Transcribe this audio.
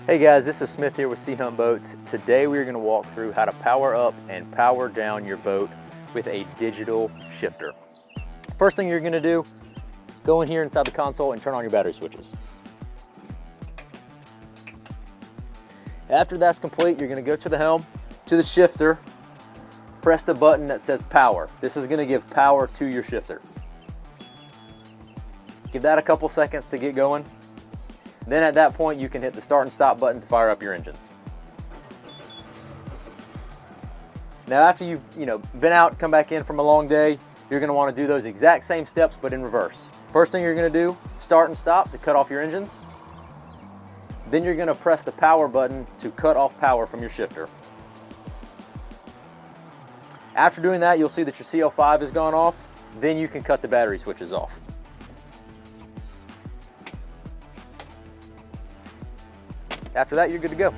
Hey guys, this is Smith here with Sea Hunt Boats. Today we are going to walk through how to power up and power down your boat with a digital shifter. First thing you're going to do, go in here inside the console and turn on your battery switches. After that's complete, you're going to go to the helm, to the shifter, press the button that says power. This is going to give power to your shifter. Give that a couple seconds to get going. Then at that point, you can hit the start and stop button to fire up your engines. Now after you've been out, come back in from a long day, you're going to want to do those exact same steps but in reverse. First thing you're going to do, start and stop to cut off your engines. Then you're going to press the power button to cut off power from your shifter. After doing that, you'll see that your CL5 has gone off. Then you can cut the battery switches off. After that, you're good to go.